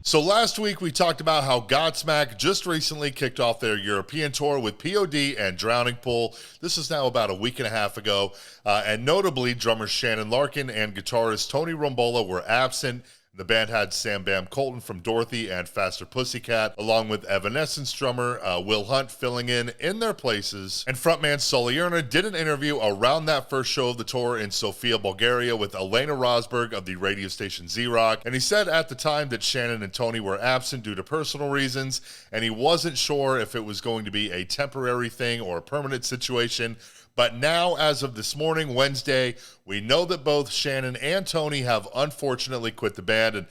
So last week we talked about how Godsmack just recently kicked off their European tour with P.O.D. and Drowning Pool. This is now about a week and a half ago, and notably drummers Shannon Larkin and guitarist Tony Rombola were absent. The band had Sam Bam Koltun from Dorothy and Faster Pussycat, along with Evanescence drummer Will Hunt filling in their places. And frontman Sully Erna did an interview around that first show of the tour in Sofia, Bulgaria with Elena Rosberg of the radio station Z-Rock. And he said at the time that Shannon and Tony were absent due to personal reasons, and he wasn't sure if it was going to be a temporary thing or a permanent situation. But now, as of this morning, Wednesday, we know that both Shannon and Tony have unfortunately quit the band. And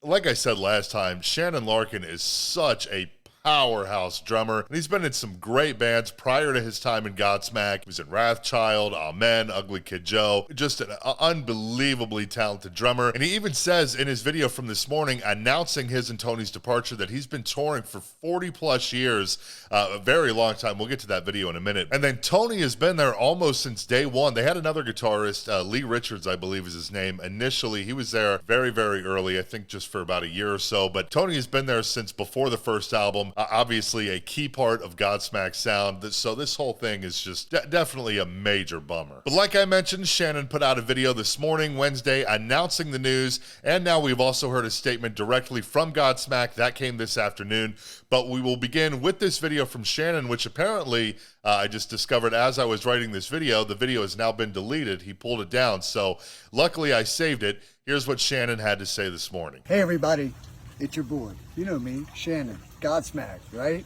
like I said last time, Shannon Larkin is such a powerhouse drummer. And he's been in some great bands prior to his time in Godsmack. He was in Wrathchild, Amen, Ugly Kid Joe. Just an unbelievably talented drummer. And he even says in his video from this morning, announcing his and Tony's departure, that he's been touring for 40 plus years, a very long time. We'll get to that video in a minute. And then Tony has been there almost since day one. They had another guitarist, Lee Richards, I believe is his name. Initially, he was there very, very early, I think just for about a year or so. But Tony has been there since before the first album. Obviously a key part of Godsmack's sound, so this whole thing is just definitely a major bummer. But like I mentioned, Shannon put out a video this morning, Wednesday, announcing the news, and now we've also heard a statement directly from Godsmack that came this afternoon. But we will begin with this video from Shannon, which apparently I just discovered as I was writing this video. The video has now been deleted. He pulled it down, so luckily I saved it. Here's what Shannon had to say this morning. Hey everybody, it's your boy. You know me, Shannon. Godsmack, right?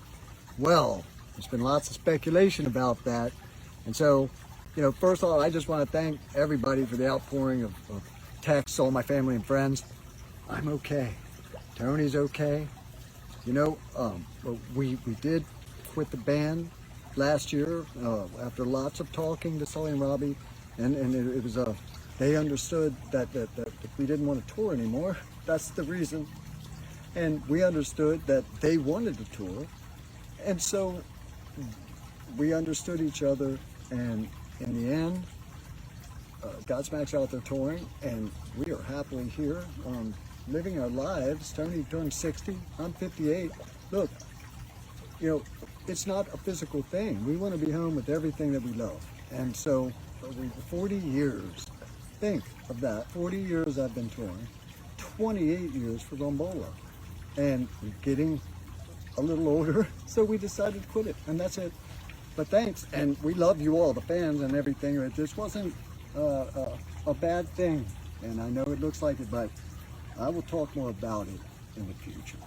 Well, there's been lots of speculation about that. And so, first of all, I just want to thank everybody for the outpouring of texts, all my family and friends. I'm okay. Tony's okay. We did quit the band last year after lots of talking to Sully and Robbie. And it was, they understood that we didn't want to tour anymore. That's the reason. And we understood that they wanted to tour, and so we understood each other, and in the end, Godsmack's out there touring, and we are happily here, living our lives. Tony turned 60, I'm 58. Look, it's not a physical thing. We want to be home with everything that we love, and so 40 years, think of that, 40 years I've been touring, 28 years for Rombola. And we're getting a little older, so we decided to quit it, and that's it. But thanks, and we love you all, the fans and everything. It just wasn't a bad thing, and I know it looks like it, but I will talk more about it in the future.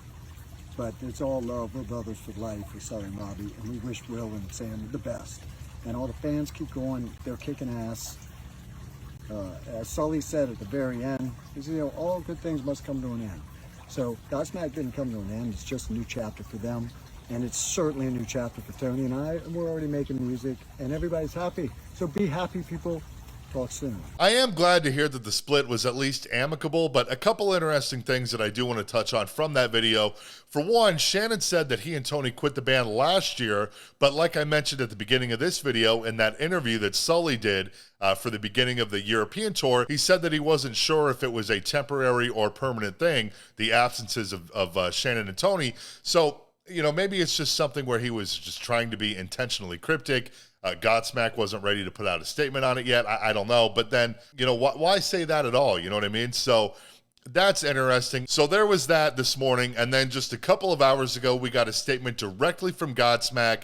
But it's all love. We're brothers for life with Sully and Robbie, and we wish Will and Sam the best. And all the fans keep going. They're kicking ass. As Sully said at the very end, he said, all good things must come to an end. So Godsmack didn't come to an end. It's just a new chapter for them. And it's certainly a new chapter for Tony and I. And we're already making music and everybody's happy. So be happy, people. Talk soon. I am glad to hear that the split was at least amicable, but a couple interesting things that I do want to touch on from that video. For one, Shannon said that he and Tony quit the band last year, but like I mentioned at the beginning of this video, in that interview that Sully did for the beginning of the European tour, he said that he wasn't sure if it was a temporary or permanent thing, the absences of Shannon and Tony. So, maybe it's just something where he was just trying to be intentionally cryptic. Godsmack wasn't ready to put out a statement on it yet. I don't know. But then, why say that at all? You know what I mean? So that's interesting. So there was that this morning. And then just a couple of hours ago, we got a statement directly from Godsmack,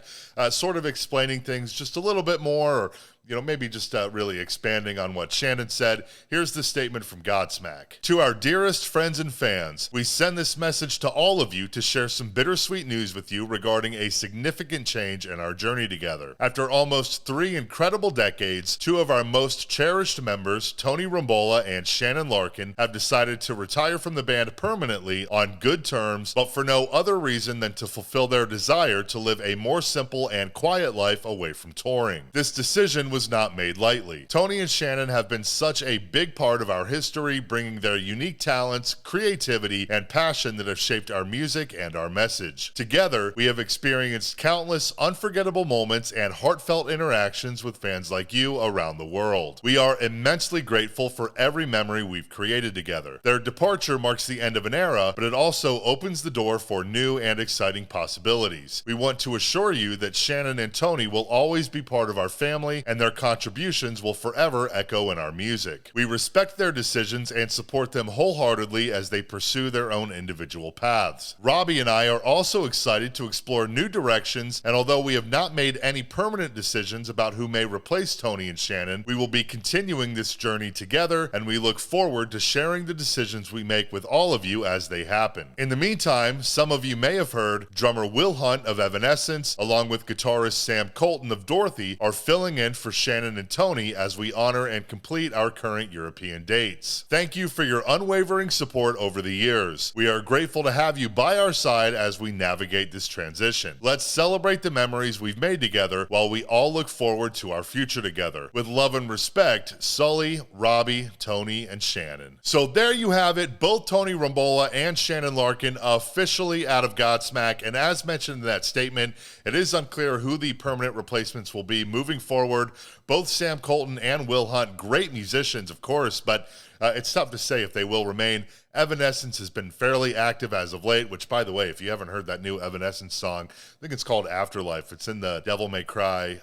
sort of explaining things just a little bit more, or maybe just really expanding on what Shannon said. Here's the statement from Godsmack. To our dearest friends and fans, we send this message to all of you to share some bittersweet news with you regarding a significant change in our journey together. After almost 3 incredible decades, 2 of our most cherished members, Tony Rombola and Shannon Larkin, have decided to retire from the band permanently on good terms, but for no other reason than to fulfill their desire to live a more simple and quiet life away from touring. This decision was not made lightly. Tony and Shannon have been such a big part of our history, bringing their unique talents, creativity, and passion that have shaped our music and our message. Together, we have experienced countless unforgettable moments and heartfelt interactions with fans like you around the world. We are immensely grateful for every memory we've created together. Their departure marks the end of an era, but it also opens the door for new and exciting possibilities. We want to assure you that Shannon and Tony will always be part of our family, and their contributions will forever echo in our music. We respect their decisions and support them wholeheartedly as they pursue their own individual paths. Robbie and I are also excited to explore new directions, and although we have not made any permanent decisions about who may replace Tony and Shannon, we will be continuing this journey together, and we look forward to sharing the decisions we make with all of you as they happen. In the meantime, some of you may have heard drummer Will Hunt of Evanescence, along with guitarist Sam Koltun of Dorothy, are filling in for Shannon and Tony as we honor and complete our current European dates. Thank you for your unwavering support over the years. We are grateful to have you by our side as we navigate this transition. Let's celebrate the memories we've made together while we all look forward to our future together. With love and respect, Sully, Robbie, Tony, and Shannon. So there you have it, both Tony Rombola and Shannon Larkin officially out of Godsmack, and as mentioned in that statement, it is unclear who the permanent replacements will be moving forward. Both Sam Koltun and Will Hunt, great musicians, of course, but it's tough to say if they will remain. Evanescence has been fairly active as of late, which, by the way, if you haven't heard that new Evanescence song, I think it's called Afterlife. It's in the Devil May Cry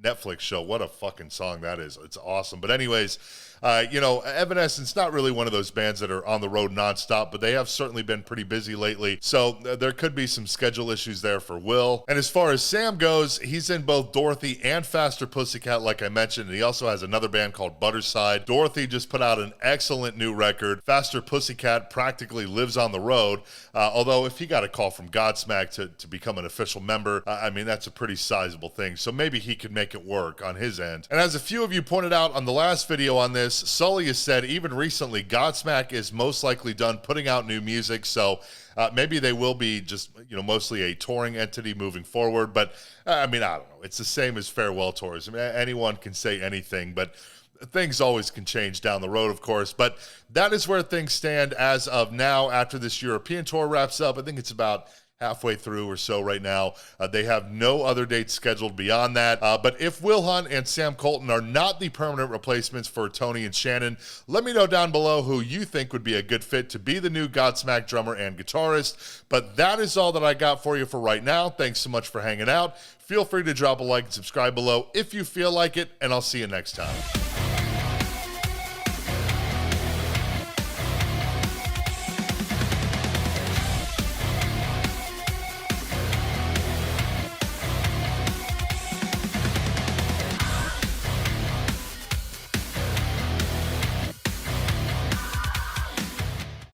Netflix show. What a fucking song that is. It's awesome. But anyways, Evanescence, not really one of those bands that are on the road nonstop, but they have certainly been pretty busy lately. So there could be some schedule issues there for Will. And as far as Sam goes, he's in both Dorothy and Faster Pussycat, like I mentioned. And he also has another band called Budderside. Dorothy just put out an excellent new record. Faster Pussycat practically lives on the road. Although if he got a call from Godsmack to become an official member, I mean, that's a pretty sizable thing. So maybe he could make it work on his end. And as a few of you pointed out on the last video on this, Sully has said even recently Godsmack is most likely done putting out new music, so maybe they will be just mostly a touring entity moving forward. But I mean, I don't know. It's the same as farewell tours. I mean, anyone can say anything, but things always can change down the road, of course. But that is where things stand as of now. After this European tour wraps up, I think it's about halfway through or so right now. They have no other dates scheduled beyond that. But if Will Hunt and Sam Koltun are not the permanent replacements for Tony and Shannon, let me know down below who you think would be a good fit to be the new Godsmack drummer and guitarist. But that is all that I got for you for right now. Thanks so much for hanging out. Feel free to drop a like and subscribe below if you feel like it, and I'll see you next time.